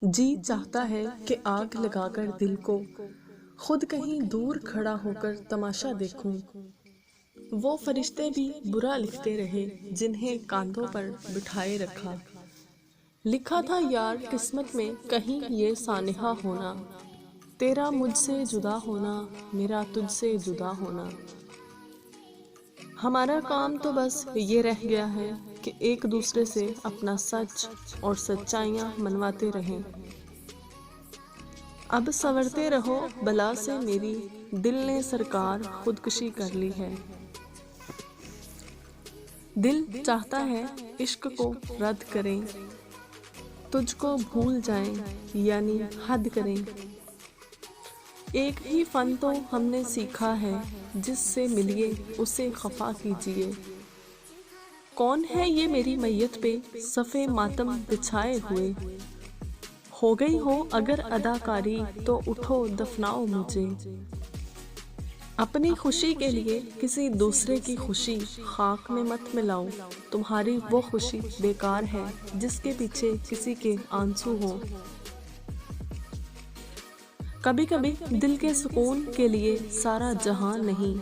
जी चाहता है कि आग लगाकर दिल को खुद कहीं दूर खड़ा होकर तमाशा देखूं। वो फरिश्ते भी बुरा लिखते रहे जिन्हें कांधों पर बिठाए रखा। लिखा था यार किस्मत में कहीं ये सानिहा होना, तेरा मुझसे जुदा होना, मेरा तुझसे जुदा होना। हमारा काम तो बस ये रह गया है कि एक दूसरे से अपना सच और सच्चाइयाँ मनवाते रहें। अब संवरते रहो बला से मेरी, दिल ने सरकार खुदकुशी कर ली है। दिल चाहता है इश्क को रद्द करें, तुझको भूल जाएं यानी हद करें। एक ही फन तो हमने सीखा है, जिससे मिलिए उसे खफा कीजिए। कौन है ये मेरी मैयत पे सफ़े मातम बिछाए हुए, हो गई हो अगर अदाकारी तो उठो दफनाओ मुझे। अपनी खुशी के लिए किसी दूसरे की खुशी खाक में मत मिलाओ, तुम्हारी वो खुशी बेकार है जिसके पीछे किसी के आंसू हो। कभी कभी दिल के सुकून के लिए सारा जहां नहीं,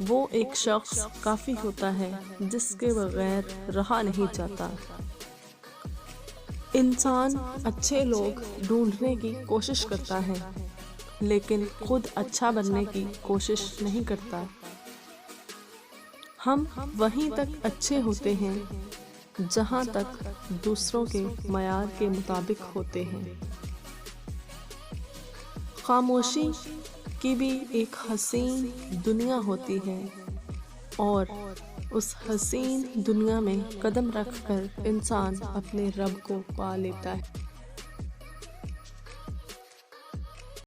वो एक शख्स काफ़ी होता है जिसके बगैर रहा नहीं जाता। इंसान अच्छे लोग ढूंढने की कोशिश करता है, लेकिन खुद अच्छा बनने की कोशिश नहीं करता। हम वहीं तक अच्छे होते हैं जहां तक दूसरों के मयार के मुताबिक होते हैं। खामोशी की भी एक हसीन दुनिया होती है, और उस हसीन दुनिया में कदम रखकर इंसान अपने रब को पा लेता है।